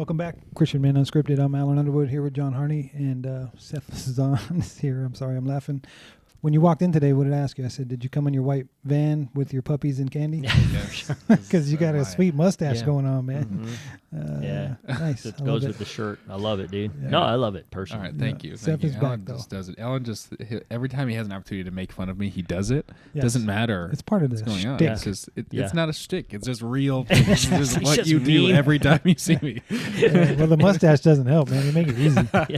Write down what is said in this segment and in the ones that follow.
Welcome back, Christian Men Unscripted. I'm Alan Underwood here with John Harney, and Seth Zahn is here. I'm sorry, I'm laughing. When you walked in today, what did I ask you? I said, did you come in your white van with your puppies and candy? Because you got a sweet mustache going on, man. Nice. It goes with the shirt. I love it, dude. Yeah. No, I love it personally. All right, thank you. Seth is Alan back, just does it. Alan just, every time he has an opportunity to make fun of me, he does it. Yes. Doesn't matter. It's part of the what's going on. shtick. It's just, it's not a shtick. It's just real. It's just what just you do mean. every time you see me. Well, the mustache doesn't help, man. You make it easy. But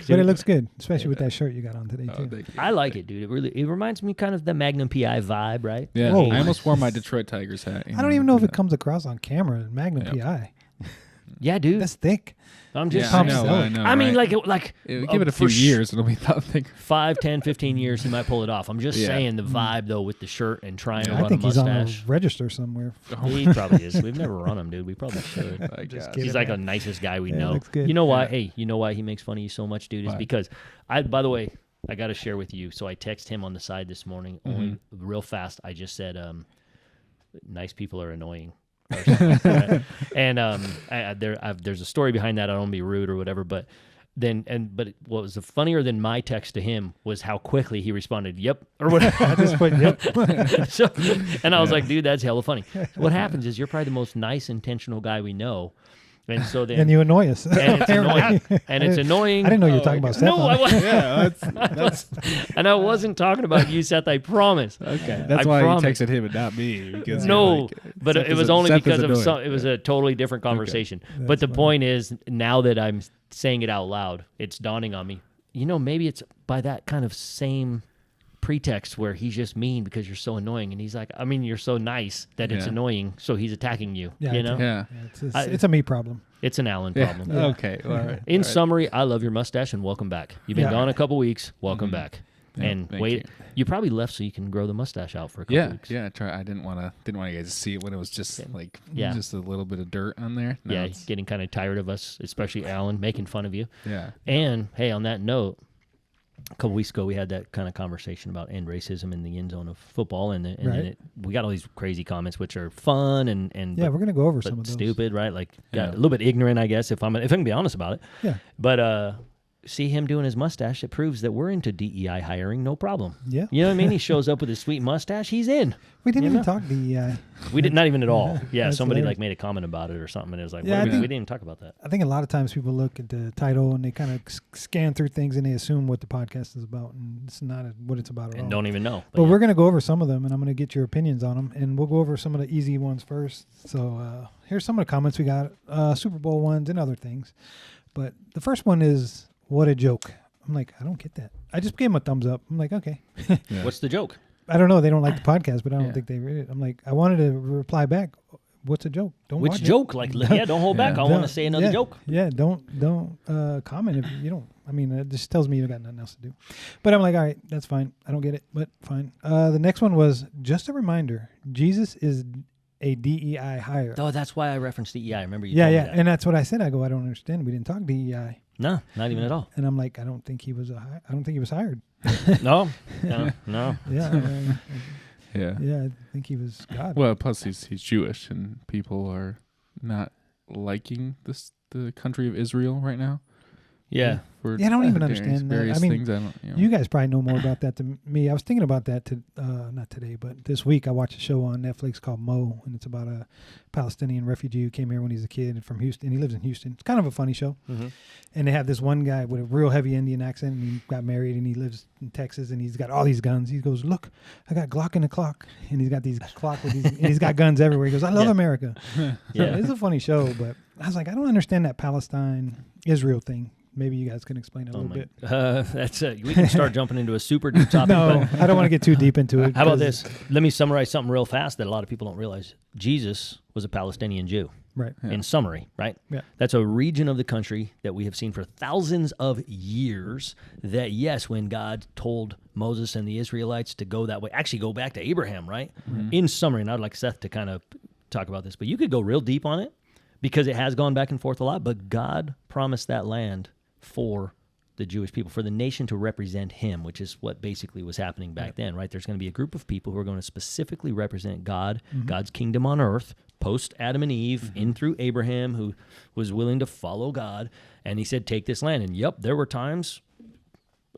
it looks good, especially with that shirt you got on today, too. Thank you. I like it, dude. It reminds me kind of the Magnum PI vibe, right? Yeah, Whoa. I almost wore my Detroit Tigers hat. I don't even know if it comes across on camera. Magnum PI. Yeah, dude. That's thick. I'm just I know, I mean, right? give it a few years, it'll be thick. 5, 10, 15 years, he might pull it off. I'm just saying the vibe, though, with the shirt and trying to I run think a he's on mustache. a register somewhere. He probably is. We've never run him, dude. We probably should. He's like the nicest guy we know. Looks good. You know why? Hey, you know why he makes fun of you so much, dude? Is Why? because by the way, I got to share with you. So I text him on the side this morning, only real fast. I just said, nice people are annoying. Right? And there's a story behind that. I don't want to be rude or whatever, but what was funnier than my text to him was how quickly he responded, "Yep," or whatever. I just put, yep. And I was like, dude, that's hella funny. What happens is you're probably the most nice, intentional guy we know. And so then, And you annoy us. and it's annoying. And it's annoying. I didn't know you were talking about Seth. No, I wasn't. Yeah, And I wasn't talking about you, Seth. I promise. okay. That's I why promise. you texted him and not me. Because No, but Seth it was is only Seth because is of annoying. it was a totally different conversation. That's But the funny. point is, now that I'm saying it out loud, it's dawning on me. Maybe it's by that kind of same pretext where he's just mean because you're so annoying, and he's like, I mean, you're so nice that it's annoying, so he's attacking you. Yeah, you know, Yeah. It's a me problem. it's an Allen Yeah. problem. Okay. All right. In summary, I love your mustache and welcome back. You've been gone a couple weeks. Welcome back. Yeah, And thank wait, you probably left so you can grow the mustache out for a couple weeks. Yeah. I didn't want you guys to see it when it was just like Yeah. just a little bit of dirt on there. Now Yeah, it's- getting kind of tired of us, especially Alan, making fun of you. Yeah. And hey, on that note, a couple weeks ago we had that kind of conversation about end racism in the end zone of football, and then we got all these crazy comments which are fun and Yeah, we're gonna go over but some of those. stupid, right? Like Yeah. a little bit ignorant, I guess, if I can be honest about it. Yeah. But see him doing his mustache, it proves that we're into DEI hiring, no problem. Yeah. You know what I mean? He shows up with his sweet mustache, he's in. We didn't You even know? talk DEI. We did not even at all. Yeah, That's somebody hilarious. like made a comment about it or something, and it was like, Yeah, what I we think- didn't even talk about that. I think a lot of times people look at the title and they kind of scan through things and they assume what the podcast is about, and it's not what it's about at all. And don't even know. But yeah. we're going to go over some of them, and I'm going to get your opinions on them, and we'll go over some of the easy ones first. So here's some of the comments we got, Super Bowl ones and other things. But the first one is, what a joke. I'm like, I don't get that. I just gave him a thumbs up. I'm like, okay. Yeah. What's the joke? I don't know. They don't like the podcast, but I don't Yeah. think they read it. I'm like, I wanted to reply back. What's a joke? Don't Which watch joke? Like, yeah, don't hold back. I want to say another yeah, joke. Yeah, don't comment if you don't. I mean, it just tells me you got nothing else to do. But I'm like, all right, that's fine. I don't get it, but fine. The next one was just a reminder. Jesus is a DEI hire. Oh, that's why I referenced DEI. I remember you Yeah, told yeah, me that. and that's what I said. I go, I don't understand. We didn't talk DEI, No, not even at all. and I'm like, I don't think he was I don't think he was hired. No. Yeah, Yeah. yeah, I think he was God. Well, plus he's Jewish, and people are not liking the country of Israel right now. Yeah. For Yeah, I don't even various- understand that. various I mean, things. I don't. You guys probably know more about that than me. I was thinking about that not today, but this week I watched a show on Netflix called Mo, and it's about a Palestinian refugee who came here when he was a kid from Houston. He lives in Houston. It's kind of a funny show. Mm-hmm. And they have this one guy with a real heavy Indian accent, and he got married, and he lives in Texas, and he's got all these guns. He goes, "Look, I got Glock in the clock," and he's got these clock with these, and he's got guns everywhere. He goes, "I love America." So Yeah. it's a funny show, but I was like, I don't understand that Palestine-Israel thing. Maybe you guys can explain it a little bit. That's we can start jumping into a super deep topic. No, but I don't want to get too deep into it. how about 'cause- this? Let me summarize something real fast that a lot of people don't realize. Jesus was a Palestinian Jew. Right. Yeah. In summary, right? Yeah. That's a region of the country that we have seen for thousands of years that, yes, when God told Moses and the Israelites to go that way, actually go back to Abraham, right? Mm-hmm. In summary, and I'd like Seth to kind of talk about this, but you could go real deep on it because it has gone back and forth a lot, but God promised that land for the Jewish people, for the nation to represent him, which is what basically was happening back then, right? There's going to be a group of people who are going to specifically represent God, God's kingdom on earth, post Adam and Eve, in through Abraham, who was willing to follow God. And he said, take this land. And yep, there were times,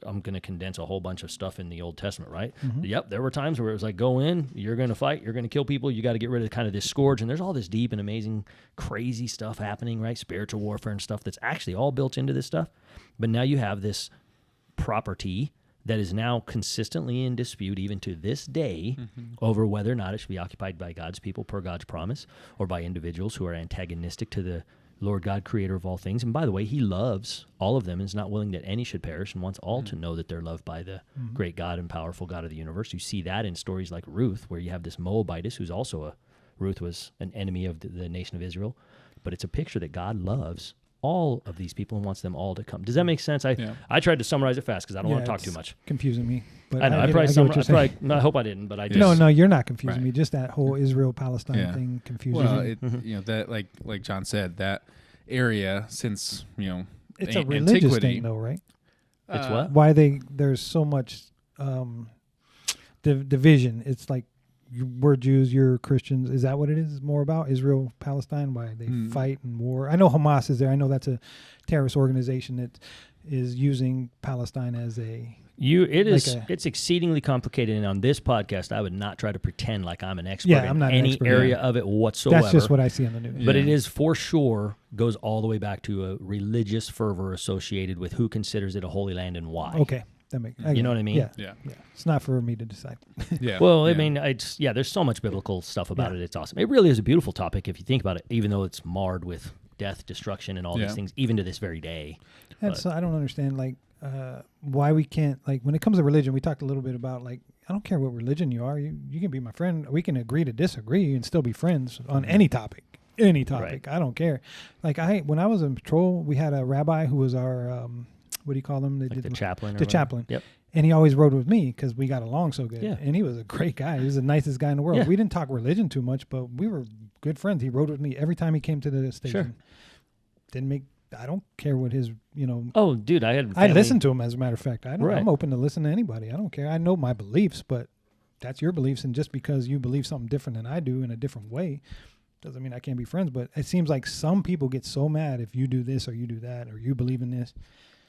I'm going to condense a whole bunch of stuff in the Old Testament, right? Yep, there were times where it was like, go in, you're going to fight, you're going to kill people, you got to get rid of kind of this scourge. And there's all this deep and amazing, crazy stuff happening, right? Spiritual warfare and stuff that's actually all built into this stuff. But now you have this property that is now consistently in dispute even to this day over whether or not it should be occupied by God's people per God's promise, or by individuals who are antagonistic to the Lord God, creator of all things. And by the way, he loves all of them and is not willing that any should perish, and wants all to know that they're loved by the great God and powerful God of the universe. You see that in stories like Ruth, where you have this Moabitess who's also Ruth was an enemy of the nation of Israel. But it's a picture that God loves all of these people and wants them all to come. Does that make sense? I tried to summarize it fast because I don't want to talk too much. Confusing me. But I know. I hope I didn't, but I just... No, you're not confusing me. Just that whole Israel-Palestine thing confuses me. Well, that like John said, that area since it's a religious thing, though, right? It's what? Why there's so much division. It's like we're Jews, you're Christians. Is that what it is? More about Israel, Palestine, why they fight and war. I know Hamas is there. I know that's a terrorist organization that is using Palestine as a... It's exceedingly complicated, and on this podcast, I would not try to pretend like I'm an expert in any area of it whatsoever. That's just what I see on the news. But it is for sure, goes all the way back to a religious fervor associated with who considers it a holy land and why. Okay. You know what I mean? Yeah. It's not for me to decide. Well, I mean, there's so much biblical stuff about it. It's awesome. It really is a beautiful topic if you think about it, even though it's marred with death, destruction, and all these things, even to this very day. I don't understand, why we can't, when it comes to religion, we talked a little bit about, I don't care what religion you are. You can be my friend. We can agree to disagree and still be friends on any topic. Any topic. Right. I don't care. When I was in patrol, we had a rabbi who was our... what do you call them? The chaplain. The chaplain. Yep. And he always rode with me because we got along so good. Yeah. And he was a great guy. He was the nicest guy in the world. Yeah. We didn't talk religion too much, but we were good friends. He rode with me every time he came to the station. Sure. I don't care what his, Oh, dude, I listen to him, as a matter of fact. I'm open to listen to anybody. I don't care. I know my beliefs, but that's your beliefs. And just because you believe something different than I do in a different way doesn't mean I can't be friends. But it seems like some people get so mad if you do this or you do that or you believe in this.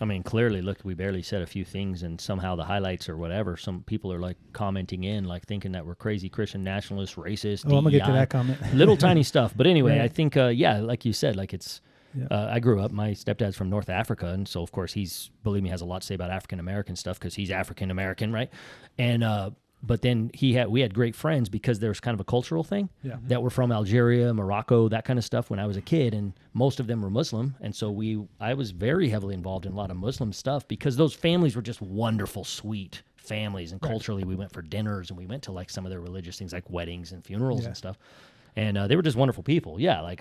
I mean, clearly, look, we barely said a few things, and somehow the highlights or whatever, some people are commenting in, thinking that we're crazy Christian nationalists, racist, DEI, I'm going to get to that comment. Little tiny stuff. But anyway, I think, like you said, it's, I grew up, my stepdad's from North Africa, and so, of course, believe me, has a lot to say about African-American stuff because he's African-American, right? And, but then we had great friends because there's kind of a cultural thing that were from Algeria, Morocco, that kind of stuff when I was a kid, and most of them were Muslim. And so I was very heavily involved in a lot of Muslim stuff because those families were just wonderful, sweet families. And culturally, we went for dinners and we went to some of their religious things like weddings and funerals and stuff. And they were just wonderful people. Yeah,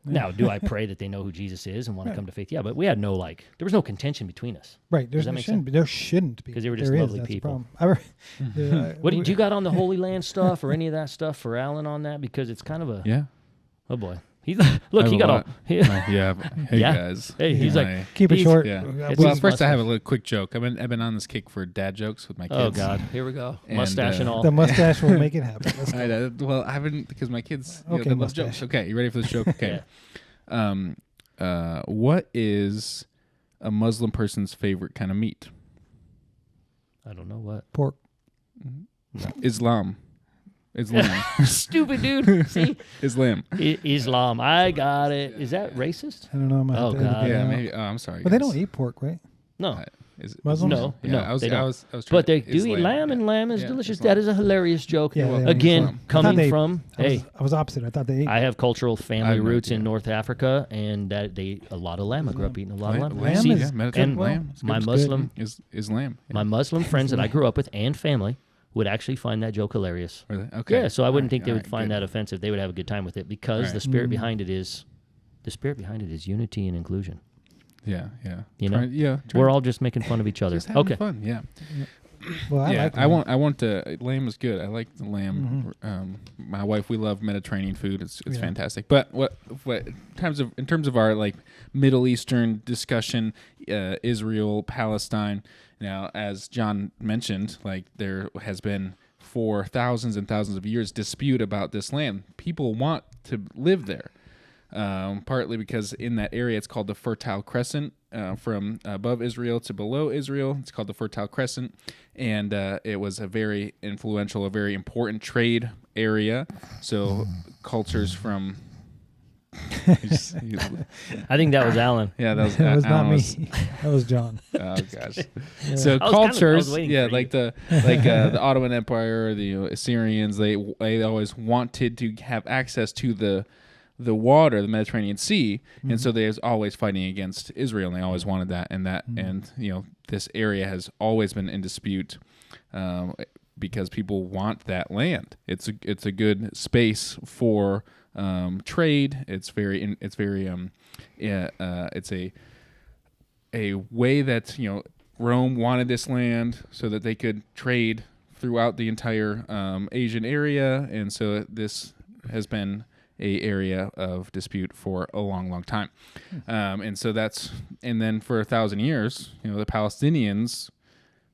now, do I pray that they know who Jesus is and want to come to faith? Yeah, but we had no there was no contention between us. Right. There shouldn't be. Because they were just lovely people. What did you got on the Holy Land stuff or any of that stuff for Alan on that? Because it's kind of a... Yeah. Oh, boy. He got all... Hey, guys. Hey, he's keep it short. Yeah. Well, first I have a little quick joke. I've been on this kick for dad jokes with my kids. Oh, God. Here we go. And, mustache and all. The mustache will make it happen. I haven't, because my kids... Okay, they love jokes. Okay, you ready for this joke? Okay. What is a Muslim person's favorite kind of meat? I don't know what. Pork. Islam. Stupid dude. See? Islam. Islam. I got it. Is that racist? I don't know. Oh, God. Yeah, maybe. Oh, I'm sorry. But they don't eat pork, right? No. Is it Muslims? No, yeah, no, I was trying but they to, do eat lamb, and lamb is delicious. Islam. That is a hilarious joke. Yeah, Again, coming from I was opposite. I thought they ate. I have cultural family have roots no in idea. North Africa, and that they a lot of lamb. I grew up eating a lot of lamb. Lamb See, is Mediterranean and lamb. It's my good. Muslim is lamb. Yeah. my Muslim friends that I grew up with and family would actually find that joke hilarious. Really? Okay. Yeah, so I wouldn't think they would find good. that offensive. They would have a good time with it because the spirit behind it is unity and inclusion. Yeah. You know? Yeah. We're all just making fun of each other. Just having fun. Yeah. Well, I like. I want to. Lamb is good. I like the lamb. My wife, we love Mediterranean food. It's fantastic. But what in terms of our Middle Eastern discussion, Israel, Palestine. Now, as John mentioned, there has been for thousands and thousands of years dispute about this land. People want to live there, partly because in that area it's called the Fertile Crescent, from above Israel to below Israel. It's called the Fertile Crescent, and it was a very influential, a very important trade area. So cultures from... I think that was Alan. Yeah, that was, That was not Alan me. That was John. Oh gosh! So I was cultures, waiting yeah, for like you. the Ottoman Empire, the Assyrians, they always wanted to have access to the water, the Mediterranean Sea, and so they was always fighting against Israel, and they always wanted that, and this area has always been in dispute, because people want that land. It's a good space for trade. It's a way that Rome wanted this land so that they could trade throughout the entire Asian area, and so this has been a area of dispute for a long, long time. And then for 1,000 years, the Palestinians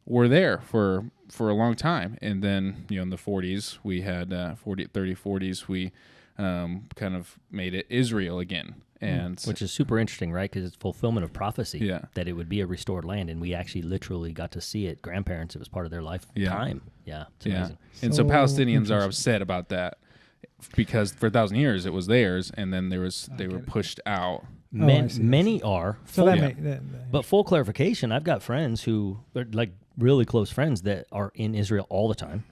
were there for a long time, and then in the 40s we had 40s we kind of made it Israel again, and Which is super interesting, right? Because it's fulfillment of prophecy. Yeah. That it would be a restored land, and we actually literally got to see it. Grandparents, it was part of their lifetime. Yeah, it's amazing. And so Palestinians are upset about that because for 1,000 years it was theirs, and then they were pushed out. I see. Many are. So full, that but full clarification, I've got friends who are like really close friends that are in Israel all the time,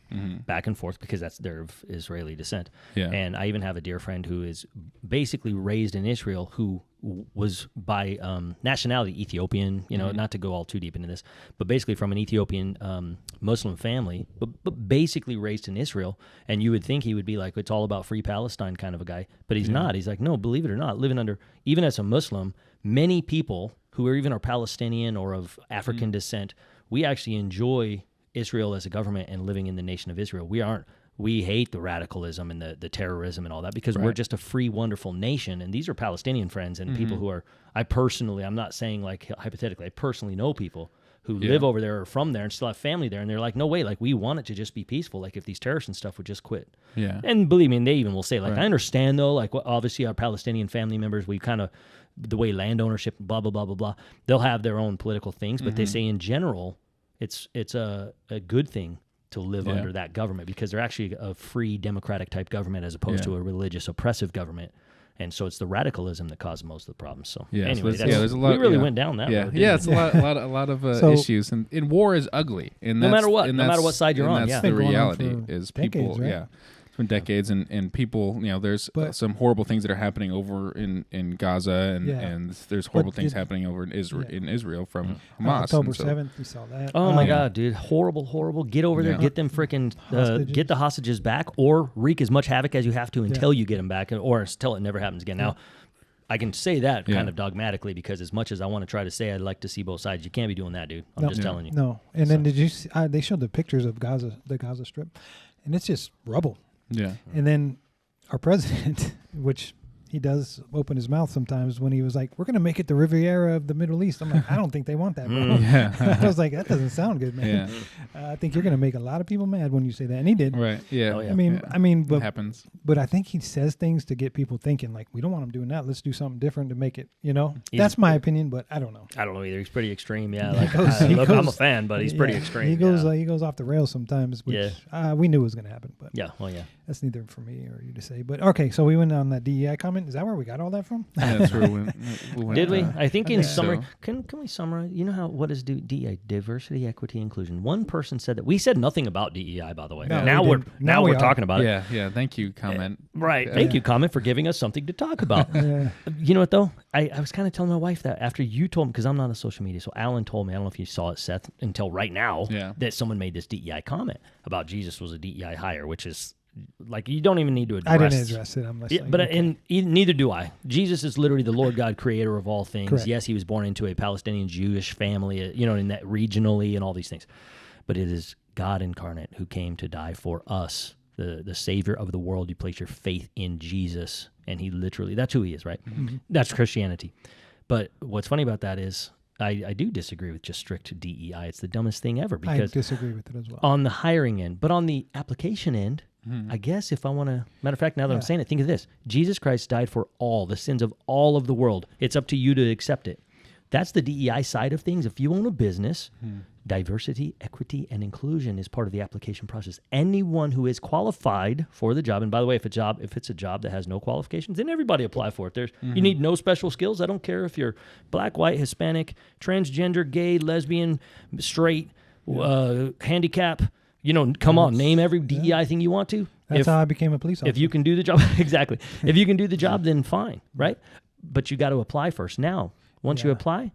back and forth, because they're of Israeli descent. Yeah. And I even have a dear friend who is basically raised in Israel, who was by nationality Ethiopian, not to go all too deep into this, but basically from an Ethiopian Muslim family, but basically raised in Israel. And you would think he would be like, it's all about free Palestine kind of a guy, but he's not. He's like, no, believe it or not, living under, even as a Muslim, many people who are Palestinian or of African descent, we actually enjoy Israel as a government and living in the nation of Israel. We hate the radicalism and the terrorism and all that, because we're just a free, wonderful nation. And these are Palestinian friends and people who are, I'm not saying like hypothetically, I personally know people who live over there or from there and still have family there. And they're like, no way, like we want it to just be peaceful. Like if these terrorists and stuff would just quit. Yeah. And believe me, they even will say, like, I understand though, like obviously our Palestinian family members, we kind of, the way land ownership, blah, blah, blah, blah, blah, they'll have their own political things, but they say in general, it's a good thing to live under that government, because they're actually a free democratic type government as opposed to a religious oppressive government. And so it's the radicalism that caused most of the problems. So anyway, there's a lot. We really went down that road. Yeah, it's a lot of issues, and war is ugly. And no matter what, and no matter what side you're on. That's Yeah, the Been going on reality for is decades, people. right? Yeah. For decades, and people, there's some horrible things that are happening over in Gaza, and there's horrible things happening over in Israel from Hamas. October 7th, we saw that. Oh my God, dude! Horrible. Get over there, get them freaking, get the hostages back, or wreak as much havoc as you have to until you get them back, or until it never happens again. Now, I can say that kind of dogmatically, because as much as I want to try to say I'd like to see both sides, you can't be doing that, dude. I'm just telling you. No, and then did you see, they showed the pictures of Gaza, the Gaza Strip, and it's just rubble. Yeah. And then our president, which he does open his mouth sometimes when he was like, we're going to make it the Riviera of the Middle East. I'm like, I don't think they want that, bro. I was like, that doesn't sound good, man. Yeah. I think you're going to make a lot of people mad when you say that. And he did. Right. Yeah. Oh, yeah. I mean, it happens. But I think he says things to get people thinking, like, we don't want him doing that. Let's do something different to make it, That's my opinion, but I don't know. I don't know either. He's pretty extreme. Yeah. Like, look, I'm a fan, but he's pretty extreme. He goes off the rails sometimes, which we knew was going to happen. But yeah. Well, yeah. That's neither for me or you to say. But okay, so we went on that DEI comment. Is that where we got all that from? Yeah, that's where we went. Did we? I think in summary, so. Can we summarize? You know what is DEI? Diversity, equity, inclusion. One person said that. We said nothing about DEI, by the way. No, now we're talking about it. Yeah. Thank you, comment. Right. Thank you, comment, for giving us something to talk about. You know what though? I was kind of telling my wife that after you told me, because I'm not on social media, so Alan told me, I don't know if you saw it, Seth, until right now, that someone made this DEI comment about Jesus was a DEI hire, which is like, you don't even need to address. I didn't address it. I'm listening. But neither do I. Jesus is literally the Lord God, creator of all things. Correct. Yes, he was born into a Palestinian Jewish family, in that regionally and all these things. But it is God incarnate who came to die for us, the Savior of the world. You place your faith in Jesus, and he literally, that's who he is, right? Mm-hmm. That's Christianity. But what's funny about that is, I do disagree with just strict DEI. It's the dumbest thing ever I because disagree with it as well. on the hiring end, but on the application end, I guess if I want to, matter of fact, now that I'm saying it, think of this. Jesus Christ died for all the sins of all of the world. It's up to you to accept it. That's the DEI side of things. If you own a business, diversity, equity, and inclusion is part of the application process. Anyone who is qualified for the job, and by the way, if it's a job that has no qualifications, then everybody apply for it. You need no special skills. I don't care if you're black, white, Hispanic, transgender, gay, lesbian, straight, handicap. Come on, name every DEI thing you want to. That's how I became a police officer. If you can do the job, exactly. If you can do the job, then fine, right? But you got to apply first. Now, once you apply,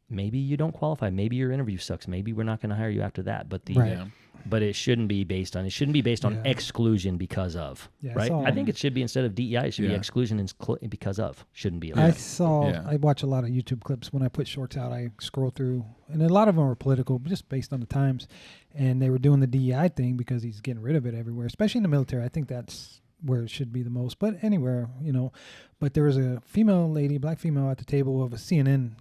maybe you don't qualify. Maybe your interview sucks. Maybe we're not going to hire you after that. But but it shouldn't be based on exclusion because of, right? I think it should be, instead of DEI, it should be exclusion because of. Shouldn't be. I watch a lot of YouTube clips. When I put shorts out, I scroll through, and a lot of them are political, just based on the times. And they were doing the DEI thing because he's getting rid of it everywhere, especially in the military. I think that's where it should be the most, but anywhere, But there was a female lady, black female, at the table of a CNN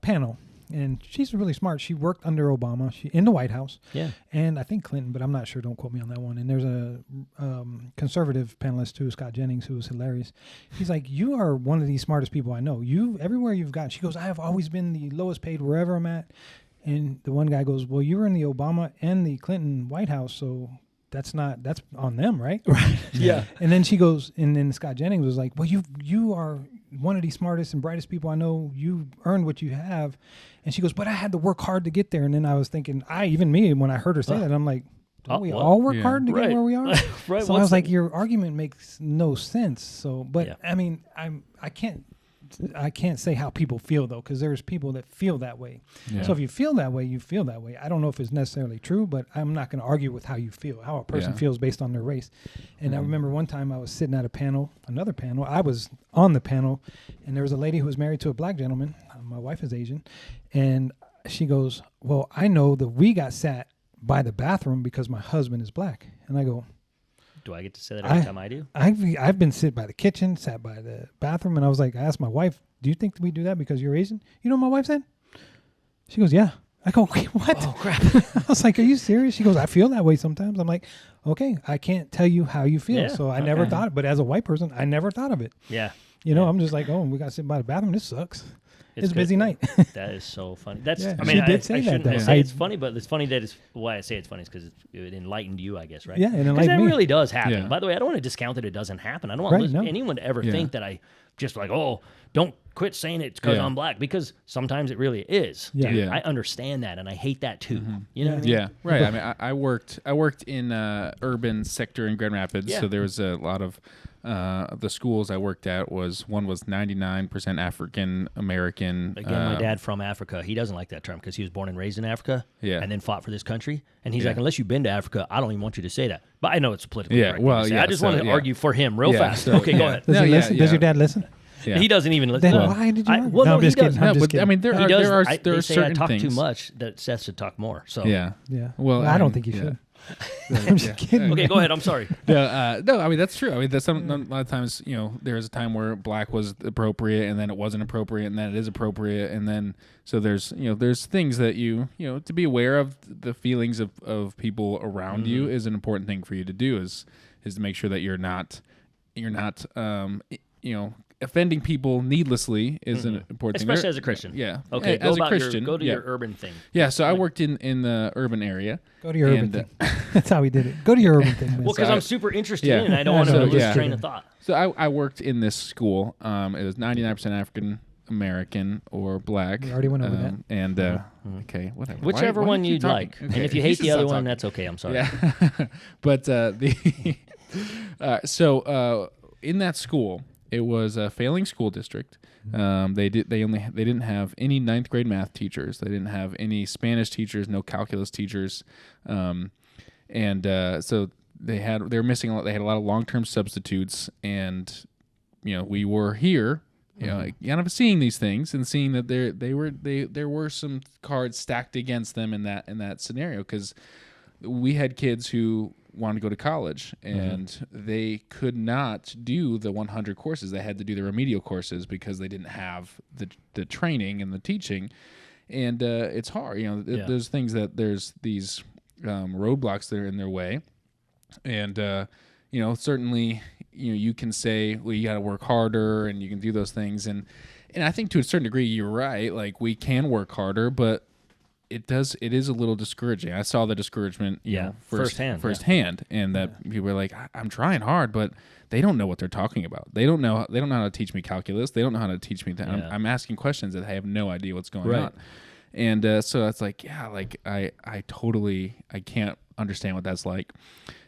panel. And she's really smart. She worked under Obama, in the White House, and I think Clinton, but I'm not sure. Don't quote me on that one. And there's a conservative panelist too, Scott Jennings, who was hilarious. He's like, "You are one of the smartest people I know. You everywhere you've gone." She goes, "I have always been the lowest paid wherever I'm at." And the one guy goes, "Well, you were in the Obama and the Clinton White House, so that's on them, right?" Right. Yeah. And then she goes, and then Scott Jennings was like, "Well, you are one of the smartest and brightest people I know. You earned what you have." And she goes, "But I had to work hard to get there." And then I was thinking, when I heard her say that, I'm like, don't we all work hard to get where we are? Right. So I was like, your argument makes no sense. So, but I mean, I can't say how people feel though, because there's people that feel that way. Yeah. So if you feel that way, you feel that way. I don't know if it's necessarily true, but I'm not going to argue with how you feel, how a person feels based on their race. And I remember one time I was sitting at another panel. I was on the panel, and there was a lady who was married to a black gentleman. My wife is Asian, and she goes, "Well, I know that we got sat by the bathroom because my husband is black." And I go, "Do I get to say that every time I do?" I've been sit by the kitchen, sat by the bathroom, and I was like, I asked my wife, "Do you think we do that because you're Asian?" You know what my wife said? She goes, "Yeah." I go, "Wait, what?" Oh, crap. I was like, "Are you serious?" She goes, "I feel that way sometimes." I'm like, "Okay, I can't tell you how you feel." So I never thought, but as a white person, I never thought of it. Yeah. I'm just like, "Oh, we got to sit by the bathroom. This sucks." It's a busy night. That is so funny. That's. Yeah, I mean, she did say I that. shouldn't say it's funny, but it's funny that why I say it's funny is because it enlightened you, I guess, right? Yeah, it enlightened me. Because that me. really does happen. Yeah. By the way, I don't want to discount that it doesn't happen. I don't want anyone to ever think that I just like, don't quit saying it's because I'm black, because sometimes it really is. Yeah. Dude, Yeah. I understand that, and I hate that too. You know what I mean? Yeah, right. I mean, I worked in urban sector in Grand Rapids, so there was a lot of the schools I worked at one was 99% African American. Again, my dad from Africa. He doesn't like that term because he was born and raised in Africa, and then fought for this country. And he's like, unless you've been to Africa, I don't even want you to say that. But I know it's politically correct. Well, I just want to argue for him real fast. Okay, go ahead. Does he listen? Does your dad listen? Yeah. He doesn't even listen. Then why did you? Well, no, I'm just kidding. I'm just kidding. I mean, there are they say certain I talk things. too much that Seth should talk more. So Yeah. Well, I don't think you should. I'm just kidding. Okay, go ahead. I'm sorry. No, I mean that's true. I mean, a lot of times, there was a time where black was appropriate, and then it wasn't appropriate, and then it is appropriate, and then so there's things that to be aware of the feelings of people around you is an important thing for you to do is to make sure that you're not offending people needlessly is an important thing. Especially as a Christian. Yeah. Okay, as a Christian, go to your urban thing. Yeah, so I worked in the urban area. Go to your urban thing. That's how we did it. Go to your urban thing. Man. Well, because I'm super interested in it, and I don't want to lose train of thought. So I worked in this school. It was 99% African American or black. We already went over that. And okay, whatever. Whichever Why one do you you'd keep like. talking? And Okay. if you hate the other one, that's okay. I'm sorry. Yeah. But so in that school, it was a failing school district. They didn't have any 9th grade math teachers. They didn't have any Spanish teachers, no calculus teachers, and so they were missing a lot. They had a lot of long-term substitutes, and we were here, kind of seeing these things and seeing that there were some cards stacked against them in that scenario, because we had kids who wanted to go to college, and they could not do the 100 courses. They had to do the remedial courses because they didn't have the training and the teaching. and it's hard. There's things there's these roadblocks that are in their way, and certainly you can say, well, you got to work harder, and you can do those things, and I think to a certain degree you're right. Like, we can work harder, but it is a little discouraging. I saw the discouragement, firsthand, and that people are like, I'm trying hard, but they don't know what they're talking about. They don't know how to teach me calculus. They don't know how to teach me that. Yeah. I'm asking questions that I have no idea what's going on. And so it's like, I can't understand what that's like.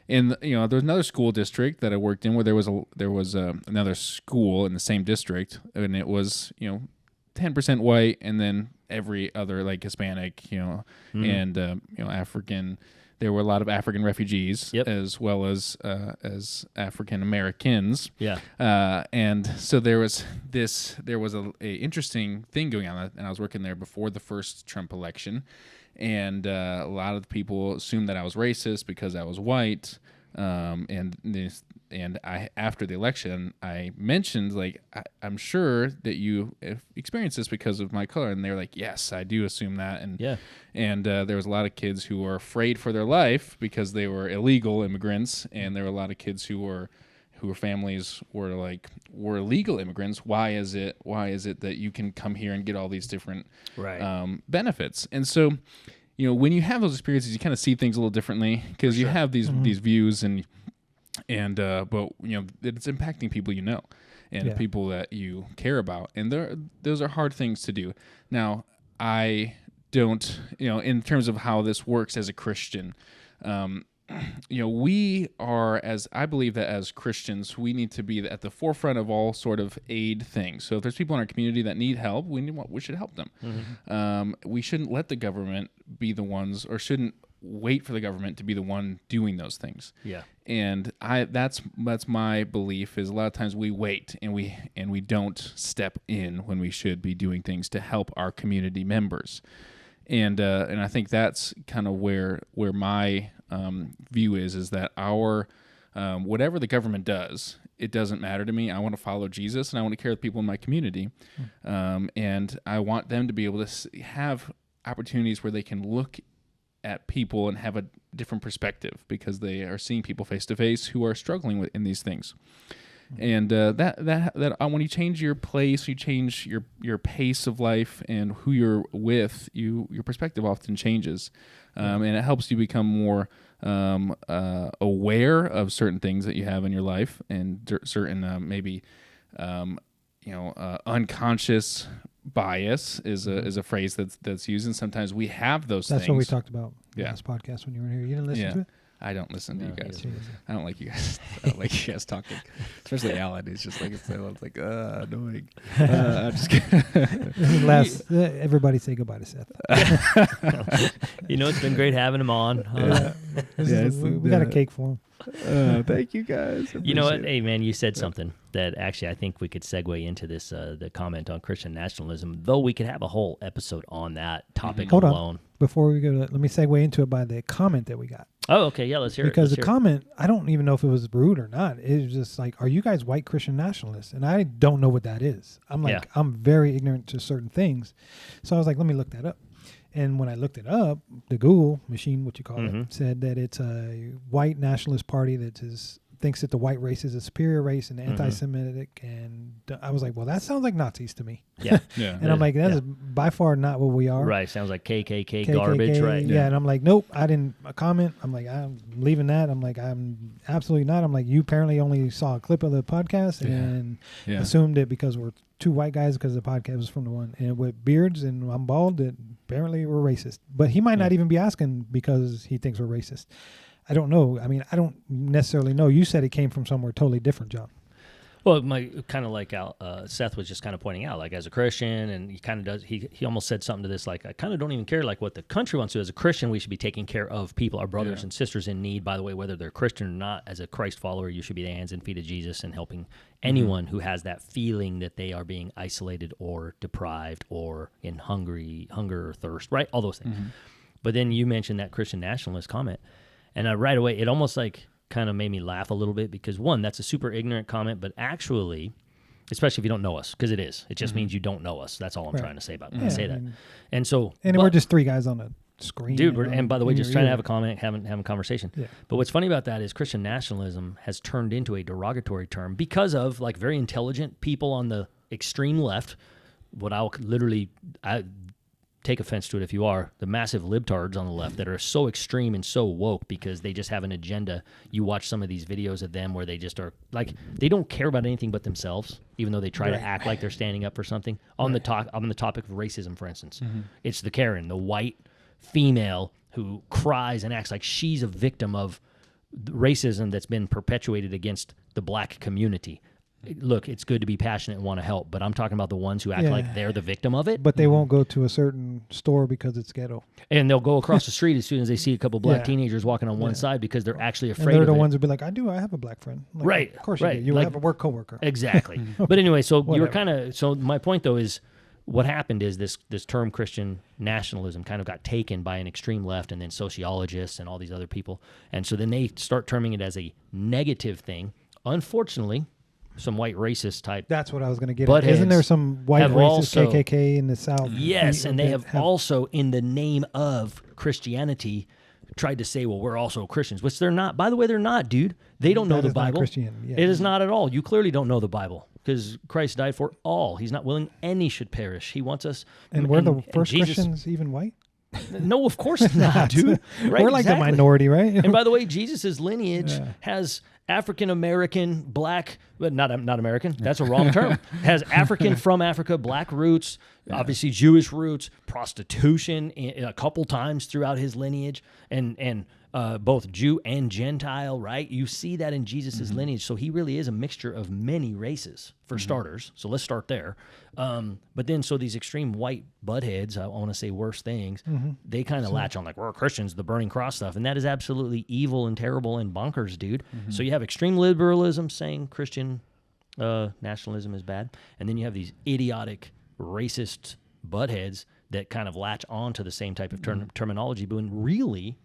And there's another school district that I worked in where there was another school in the same district, and it was 10% white, and then every other, like, Hispanic, and African. There were a lot of African refugees, as well as African Americans. Yeah. And so there was a interesting thing going on, and I was working there before the first Trump election, and a lot of the people assumed that I was racist because I was white. And I, after the election, I mentioned, like, I'm sure that you have experienced this because of my color, and they were like, yes, I do assume that. And there was a lot of kids who were afraid for their life because they were illegal immigrants, and there were a lot of kids who families were legal immigrants. Why is it that you can come here and get all these different benefits? And so, when you have those experiences, you kind of see things a little differently because you have these views, but it's impacting people and people that you care about, and those are hard things to do. Now, I don't, in terms of how this works as a Christian, we are, I believe that as Christians, we need to be at the forefront of all sort of aid things. So if there's people in our community that need help, we should help them. Mm-hmm. We shouldn't let the government be the ones, or shouldn't wait for the government to be the one doing those things. Yeah. And that's my belief, is a lot of times we wait and we don't step in when we should be doing things to help our community members. And I think that's kind of where my view is that our whatever the government does, it doesn't matter to me. I want to follow Jesus, and I want to care for people in my community, and I want them to be able to have opportunities where they can look at people and have a different perspective, because they are seeing people face to face who are struggling in these things. And that when you change your place, you change your pace of life and who you're with, your perspective often changes, and it helps you become more aware of certain things that you have in your life, and certain maybe unconscious bias is a phrase that's used, and sometimes we have those things. That's what we talked about in this podcast when you were here. You didn't listen to it? I don't listen to you guys. I don't like you guys. I don't like you guys talking, especially Alan. It's just like it's like annoying. I'm just kidding. Everybody say goodbye to Seth. It's been great having him on. We got a cake for him. Thank you guys. You know what? Hey, man, you said something that actually I think we could segue into this, the comment on Christian nationalism, though we could have a whole episode on that topic alone. Hold on. Before we go, let me segue into it by the comment that we got. Oh, okay. Yeah, let's hear because it. Because the comment, I don't even know if it was rude or not. It was just like, are you guys white Christian nationalists? And I don't know what that is. I'm like, I'm very ignorant to certain things. So I was like, let me look that up. And when I looked it up, the Google machine, what you call it, said that it's a white nationalist party that thinks that the white race is a superior race and anti-Semitic. And I was like, well, that sounds like Nazis to me. Yeah. And I'm like, that's by far not what we are. Right. Sounds like KKK garbage, right? Yeah. And I'm like, nope, I didn't comment. I'm like, I'm leaving that. I'm like, I'm absolutely not. I'm like, you apparently only saw a clip of the podcast and assumed it because we're two white guys, because the podcast was from the one and with beards and I'm bald, that apparently we're racist. But he might not even be asking because he thinks we're racist. I don't know. I mean, I don't necessarily know. You said it came from somewhere totally different, John. Well, kind of like Seth was just kind of pointing out, like, as a Christian, and he kind of does. He almost said something to this, like, I kind of don't even care like what the country wants to. As a Christian, we should be taking care of people, our brothers and sisters in need. By the way, whether they're Christian or not, as a Christ follower, you should be the hands and feet of Jesus and helping anyone who has that feeling that they are being isolated or deprived or in hunger or thirst, right? All those things. But then you mentioned that Christian nationalist comment. And right away, it almost like kind of made me laugh a little bit because, one, that's a super ignorant comment, but actually especially if you don't know us, because it is. It just means you don't know us. That's all I'm trying to say about Yeah, say that. I mean, And so, and we're just three guys on a screen. dude, and by the way, in just your trying to ear. have a comment, having a conversation. Yeah. But what's funny about that is Christian nationalism has turned into a derogatory term because of like very intelligent people on the extreme left. What I'll literally take offense to it if you are, the massive libtards on the left that are so extreme and so woke because they just have an agenda. You watch some of these videos of them where they just are like, they don't care about anything but themselves, even though they try to act like they're standing up for something. On the topic of racism, for instance, it's the Karen, the white female who cries and acts like she's a victim of racism that's been perpetuated against the black community. Look, it's good to be passionate and want to help, but I'm talking about the ones who act like they're the victim of it. But they won't go to a certain store because it's ghetto. And they'll go across the street as soon as they see a couple black teenagers walking on one side because they're actually afraid And they're of the it. ones who be like, I have a black friend. Like, Right, Of course right. you do. You Like- have a work coworker. Exactly. But anyway, so you were Whatever. kind of, so my point though is what happened is this term Christian nationalism kind of got taken by an extreme left and then sociologists and all these other people. And so then they start terming it as a negative thing. Unfortunately, some white racist type. That's what I was going to get Buttheads at. Isn't there some white have racist also- KKK in the South? Yes, and they that have also, in the name of Christianity, tried to say, well, we're also Christians, which they're not. By the way, they're not, dude. They don't know That the is not Bible. Christianity, yeah. It is not at all. You clearly don't know the Bible because Christ died for all. He's not willing any should perish. He wants us. And we're the first Jesus- Christians even white? No, of course not, dude. Right, We're like exactly. the minority, right? And by the way, Jesus' lineage Yeah. has African American, black, but not American. That's a wrong term. Has African from Africa, black roots, obviously Jewish roots, prostitution a couple times throughout his lineage, and both Jew and Gentile. Right, you see that in Jesus' lineage. So he really is a mixture of many races, for starters. So let's start there. But then, so these extreme white buttheads, I want to say worse things, they kind of latch on like, we're Christians, the burning cross stuff. And that is absolutely evil and terrible and bonkers, dude. So you have extreme liberalism saying Christian nationalism is bad. And then you have these idiotic, racist buttheads that kind of latch on to the same type of terminology. But when really,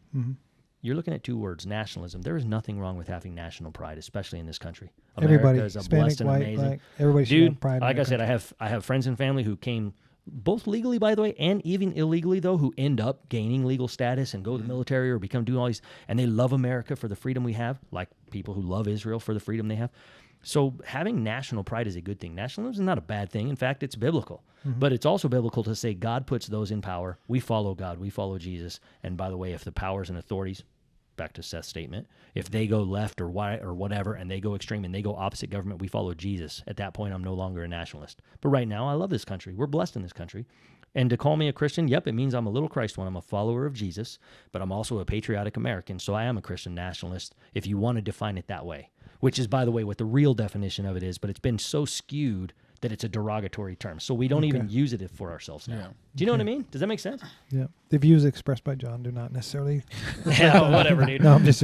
you're looking at two words, nationalism. There is nothing wrong with having national pride, especially in this country. Everybody, America is a Hispanic, blessed and white, amazing. black, everybody should Dude, have pride. in like their I said, country. I have friends and family who came both legally, by the way, and even illegally, though, who end up gaining legal status and go to the military or become doing all these, and they love America for the freedom we have, like people who love Israel for the freedom they have. So having national pride is a good thing. Nationalism is not a bad thing. In fact, it's biblical. But it's also biblical to say God puts those in power. We follow God. We follow Jesus. And by the way, if the powers and authorities, back to Seth's statement, if they go left or right or whatever and they go extreme and they go opposite government, we follow Jesus. At that point, I'm no longer a nationalist. But right now, I love this country. We're blessed in this country. And to call me a Christian, yep, it means I'm a little Christ one. I'm a follower of Jesus, but I'm also a patriotic American. So I am a Christian nationalist, if you want to define it that way, which is, by the way, what the real definition of it is. But it's been so skewed that it's a derogatory term. So we don't even use it for ourselves now. Yeah. Do you know what I mean? Does that make sense? Yeah. The views expressed by John do not necessarily. Yeah, whatever, dude. No, I'm just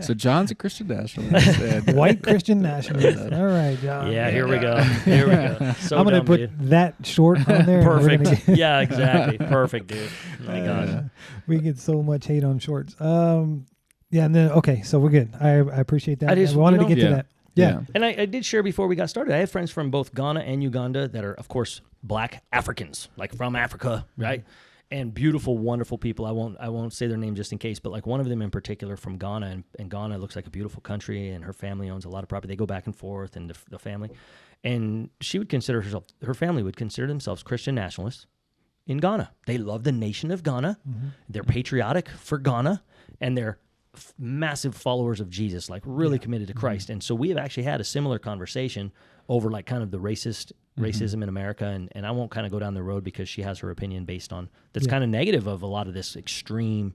So John's a Christian nationalist. and- white Christian nationalist. All right, John. Yeah, here we go. Here we go. So I'm going to dumb, put dude. that short on there. and we're Perfect. gonna get- Yeah, exactly. Perfect, dude. My gosh. we get so much hate on shorts. Yeah, and then okay, so we're good. I appreciate that. I just- wanted you to know- get to Yeah. that. Yeah. And I did share before we got started. I have friends from both Ghana and Uganda that are, of course, black Africans, like from Africa, right? And beautiful, wonderful people. I won't say their name just in case, but like one of them in particular from Ghana, and Ghana looks like a beautiful country, and her family owns a lot of property. They go back and forth, and the family, and her family would consider themselves Christian nationalists in Ghana. They love the nation of Ghana. They're patriotic for Ghana, and they're massive followers of Jesus, like really committed to Christ. And so we have actually had a similar conversation over like kind of the racism in America. And I won't kind of go down the road because she has her opinion based on that's kind of negative of a lot of this extreme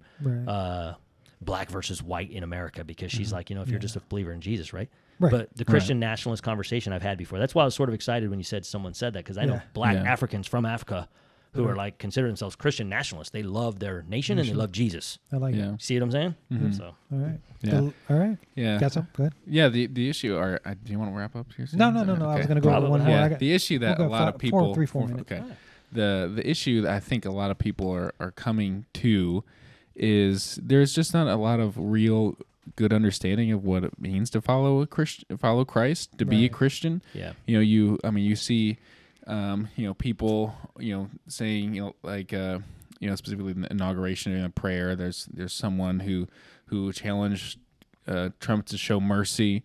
black versus white in America, because she's like, if you're just a believer in Jesus, right? Right. But the Christian nationalist conversation I've had before, that's why I was sort of excited when you said someone said that, because I know black Africans from Africa who are like consider themselves Christian nationalists. They love their nation and they love Jesus. I like Yeah. it. See what I'm saying? So All right. Yeah. All right. Yeah. Got some? Go ahead. Yeah, the issue are. Do you want to wrap up here? No. soon? I was Okay. going to go over one more. Yeah, I got, the issue that we'll a go lot of people 4 minutes. Okay, the issue that I think a lot of people are coming to is there's just not a lot of real good understanding of what it means to follow Christ, to be a Christian. Yeah. You see, people, saying, specifically in the inauguration and a prayer, there's someone who challenged Trump to show mercy,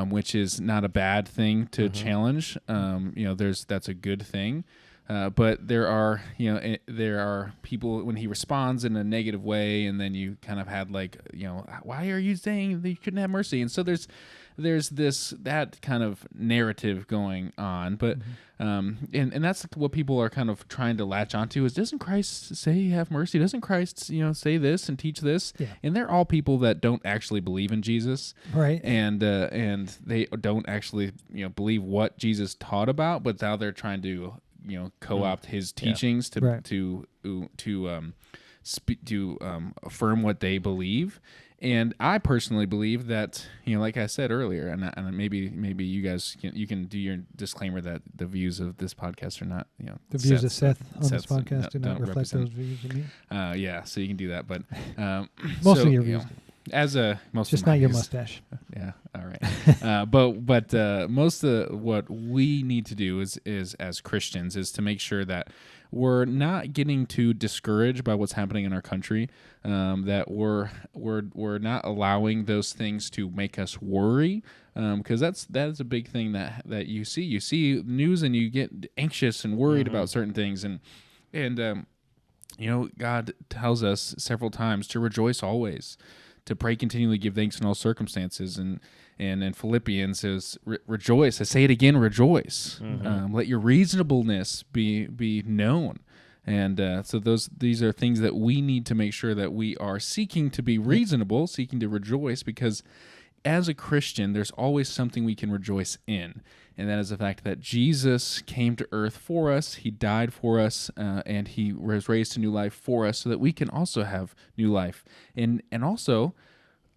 which is not a bad thing to challenge. That's a good thing. But there are people when he responds in a negative way, and then you kind of had why are you saying that you shouldn't have mercy? And so there's that kind of narrative going on, but and that's what people are kind of trying to latch onto is, doesn't Christ say have mercy? Doesn't Christ say this and teach this? Yeah. And they're all people that don't actually believe in Jesus, right? And they don't actually believe what Jesus taught about, but now they're trying to co-opt his teachings to affirm what they believe. And I personally believe that, like I said earlier, and maybe you guys can do your disclaimer that the views of this podcast are not, the views of Seth on this Seth's podcast do not reflect those views of me. Yeah, so you can do that, but most of your views. Just not your views. Mustache. Yeah, all right. But most of what we need to do is as Christians is to make sure that we're not getting too discouraged by what's happening in our country. That we're not allowing those things to make us worry, because that is a big thing that you see. You see news and you get anxious and worried about certain things, and God tells us several times to rejoice always, to pray continually, give thanks in all circumstances, and in Philippians says rejoice. I say it again, rejoice. Let your reasonableness be known. And so these are things that we need to make sure that we are seeking to be reasonable, seeking to rejoice, because as a Christian, there's always something we can rejoice in, and that is the fact that Jesus came to earth for us, he died for us, and he was raised to new life for us so that we can also have new life. And also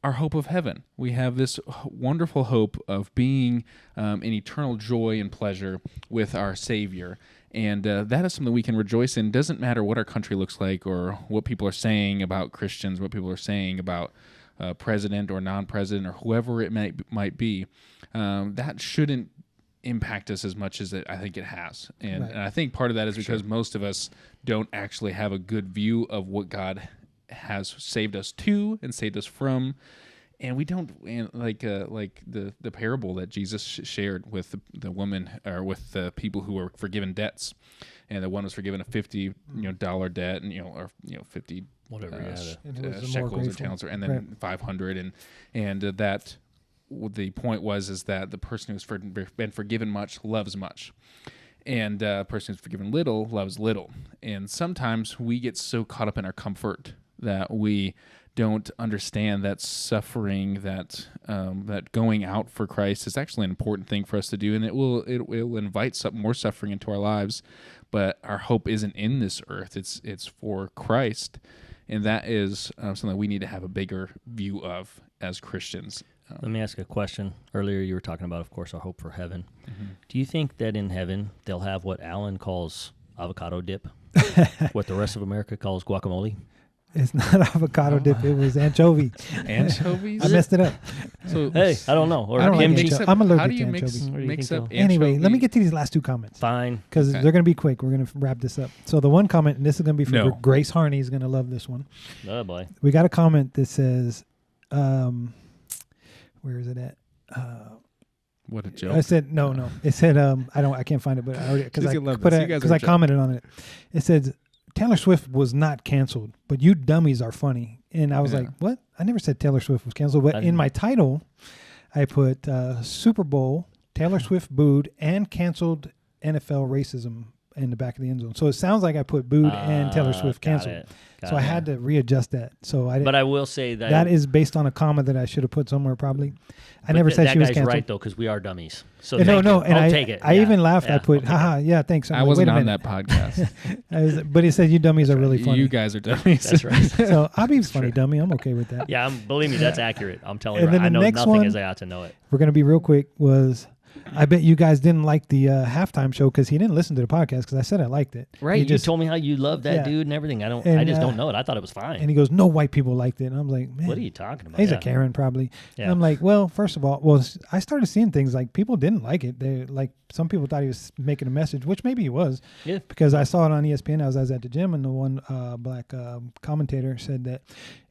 our hope of heaven. We have this wonderful hope of being in eternal joy and pleasure with our Savior. And that is something we can rejoice in. It doesn't matter what our country looks like or what people are saying about Christians, what people are saying about president or non-president or whoever it might be. That shouldn't impact us as much as I think it has. And I think part of that is because most of us don't actually have a good view of what God has saved us to and saved us from, and we don't, like the parable that Jesus shared with the woman, or with the people who were forgiven debts, and the one was forgiven a $50 debt, and 50 whatever shekels or talents, and then 500, and that the point is that the person who's been forgiven much loves much. And the person who's forgiven little loves little. And sometimes we get so caught up in our comfort that we don't understand that suffering, that going out for Christ is actually an important thing for us to do, and it will invite more suffering into our lives. But our hope isn't in this earth; it's for Christ, and that is something that we need to have a bigger view of as Christians. Let me ask a question. Earlier you were talking about, of course, our hope for heaven. Do you think that in heaven they'll have what Alan calls avocado dip, what the rest of America calls guacamole? It's not avocado dip. It was anchovy. Anchovies? I messed it up. So, hey, I don't know. Or I don't like kimchi. anchovy. I'm allergic how do you to mix anchovies. up Anyway, anchovy? let me get to these last two comments. Fine. Because they're going to be quick. We're going to wrap this up. So the one comment, and this is going to be for Grace Harney, is going to love this one. Oh, boy. We got a comment that says, where is it at? What a joke. I said, no. It said, I can't find it, but I already, because I commented on it. It says, Taylor Swift was not canceled, but you dummies are funny. And I was like, what? I never said Taylor Swift was canceled, but in my title, I put Super Bowl, Taylor Swift booed, and canceled NFL racism in the back of the end zone. So it sounds like I put booed and Taylor Swift canceled. So I had to readjust that. So I didn't, but I will say that that is based on a comma that I should have put somewhere probably. I never said she was canceled. That guy's right though, because we are dummies. So and I'll take it. I even laughed. I put, haha, yeah, thanks. I wasn't on that podcast. But he said you dummies are really funny. You guys are dummies. That's right. So I'll be funny dummy. I'm okay with that. Yeah, believe me, that's accurate. I'm telling you, then I know the next nothing one, as I ought to know it. We're gonna be real quick. Was I bet you guys didn't like the halftime show because he didn't listen to the podcast because I said I liked it. Right. He You just told me how you love that Yeah. dude and everything. I And, just don't know it. I thought it was fine. and he goes, no white people liked it. And I'm like, man, What are you talking about? he's Yeah. a Karen probably. Yeah. And I'm like, well, first of all, I started seeing things like people didn't like it. They like some people thought he was making a message, which maybe he was. Yeah. Because I saw it on ESPN. I was at the gym, and the one black commentator said that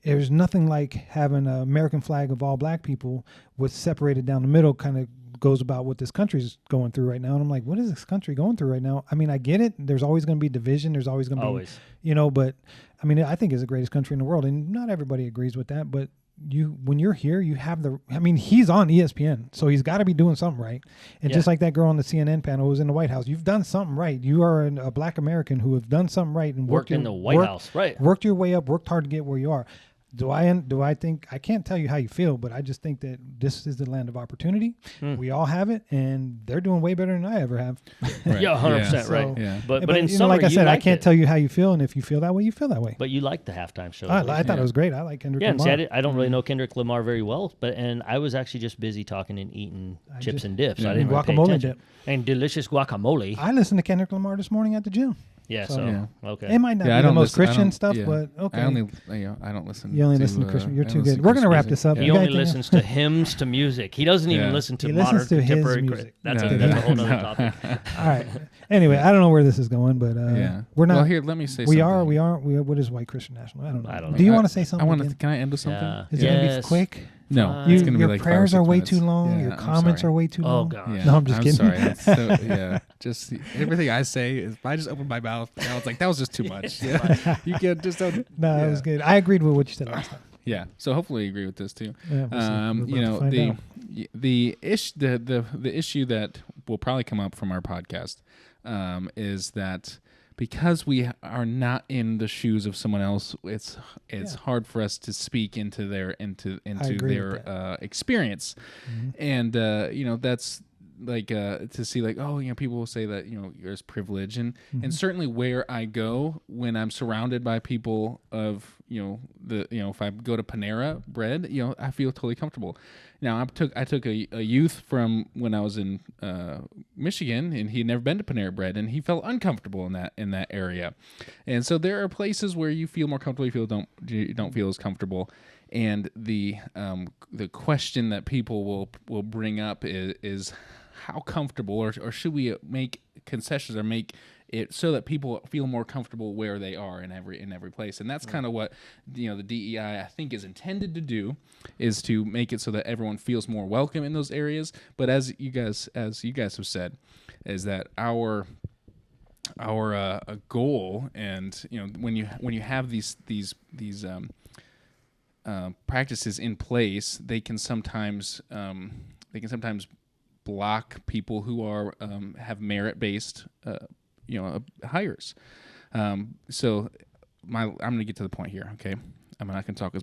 there's nothing like having an American flag of all black people with separated down the middle kind of goes about what this country's going through right now. And I'm like, what is this country going through right now? I mean, I get it. There's always going to be division. There's always going to be, Always. but I mean, I think it's the greatest country in the world, and not everybody agrees with that, but when you're here, you have he's on ESPN, so he's got to be doing something right. And just like that girl on the CNN panel who was in the White House, you've done something right. You are a black American who have done something right and Worked in the White House. Right. Worked your way up, worked hard to get where you are. Do I think, I can't tell you how you feel, but I just think that this is the land of opportunity. We all have it, and they're doing way better than I ever have. Right. Yeah, 100% So- right. Yeah. But in summer, like I said, I liked can't it. tell you how you feel, and if you feel that way, you feel that way. But you liked the halftime show. I thought it was great. I like Kendrick Yeah, and Lamar. see, I don't really know Kendrick Lamar very well, and I was actually just busy talking and eating chips and dips. Yeah. I didn't really pay Guacamole attention. dip. And delicious guacamole. I listened to Kendrick Lamar this morning at the gym. Yeah, So- so, Yeah. okay. It might not Yeah, I be the don't most listen- I Christian don't- stuff, yeah. but okay. I don't listen. You only listen to Christian. You're I too don't listen good. to We're going to Christian wrap music. this up. He You only guys think- listens to hymns to music. He doesn't even Yeah. listen to He modern listens to his contemporary. music. That's No, a whole no. other topic. All right. Anyway, I don't know where this is going, but Yeah. we're not. Well, here, let me say we something. are. What is white Christian national? I don't know. I don't know. Do you want to say something? I want to. again? Can I end with something? Yeah. Is it going to be Yes. quick? No, Fine. it's going to be Your like 5 or prayers 6 are way minutes. too long. Yeah, Your I'm comments sorry. are way too Oh, long. God. No, I'm just kidding. sorry. It's so, yeah, just everything I say is. If I just open my mouth, now it's like that was just too much. Yeah. You can just don't. No, yeah. it was good. I agreed with what you said last time. Yeah. So hopefully you agree with this too. Yeah, we'll see. We're You about know to find the out. the issue that will probably come up from our podcast is that because we are not in the shoes of someone else, it's hard for us to speak into their agree with experience, Mhm. and that's like to see like, oh, people will say that there's privilege, and certainly where I go, when I'm surrounded by people of if I go to Panera Bread, I feel totally comfortable. Now I took a youth from when I was in Michigan, and he had never been to Panera Bread, and he felt uncomfortable in that area. And so there are places where you feel more comfortable, you don't feel as comfortable. And the question that people will bring up is how comfortable, or should we make concessions or make it so that people feel more comfortable where they are in every place. And that's kind of what the DEI I think is intended to do, is to make it so that everyone feels more welcome in those areas. But as you guys have said, is that our goal, and when you have these practices in place, they can sometimes block people who are have merit-based hires. So I'm going to get to the point here. Okay, I'm not going to talk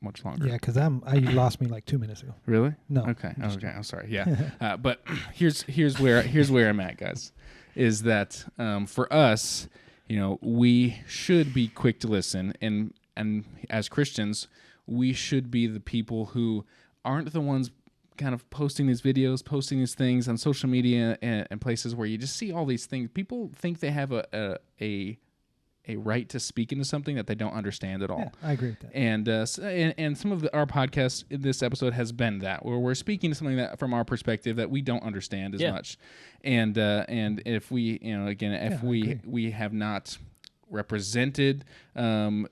much longer. Yeah, because you lost me like 2 minutes ago. Really? No. Okay. I'm sorry. Yeah. But here's where I'm at, guys. Is that for us, we should be quick to listen, and as Christians, we should be the people who aren't the ones kind of posting these videos, posting these things on social media and places where you just see all these things. People think they have a right to speak into something that they don't understand at all. Yeah, I agree with that. And some of our podcasts in this episode has been that, where we're speaking to something that from our perspective that we don't understand as much. And if we, we have not represented some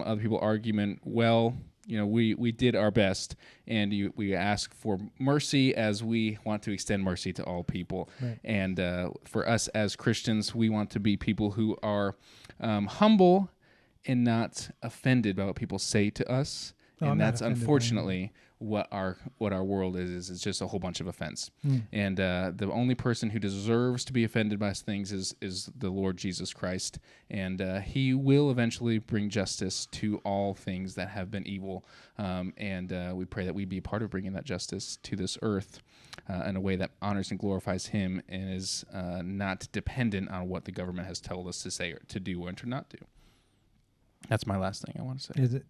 other people's argument well, we did our best, and we ask for mercy as we want to extend mercy to all people. Right. And for us as Christians, we want to be people who are humble and not offended by what people say to us. No, I'm And not that's offended by unfortunately what our world is. It's just a whole bunch of offense. And the only person who deserves to be offended by things is the Lord Jesus Christ. And he will eventually bring justice to all things that have been evil. And we pray that we be a part of bringing that justice to this earth in a way that honors and glorifies him, and is not dependent on what the government has told us to say or to do or to not do. That's my last thing I want to say.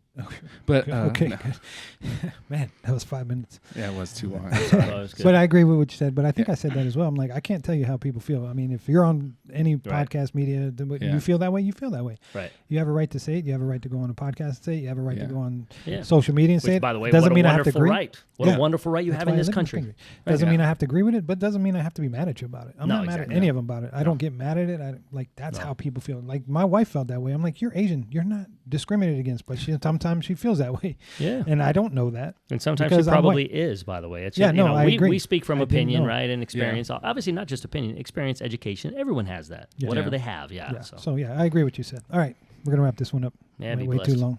But Okay, no. good. Man, that was 5 minutes. Yeah, it was too long. Oh, it was good. But I agree with what you said. But I think I said that as well. I'm like, I can't tell you how people feel. I mean, if you're on any Right. podcast media, Yeah. you feel that way. You feel that way. Right. You have a right to say it. You have a right to go on a podcast and say it. You have a right Yeah. to go on Yeah. social media and say Which, it. by the way, doesn't what mean a I have to wonderful agree. right. What Yeah. a wonderful right you That's have why in I this live country. country. Doesn't Yeah. mean I have to agree with it, but doesn't mean I have to be mad at you about it. I'm No, not mad exactly. at any of them about it. I No. don't get mad at it. That's No. how people feel. Like my wife felt that way. I'm like, you're Asian. You're not discriminated against, but sometimes she feels that way, Yeah. and I don't know that. And sometimes Because she I'm probably is, by the way. It's Yeah, just, no, you know, I we agree. speak from I didn't opinion, know. right, and experience. Obviously, not just opinion, experience, education. Everyone has that. Yeah. Whatever Yeah. they have, Yeah. So, So yeah, I agree with what you said. All right, we're gonna wrap this one up. yeah, be way too blessed. long.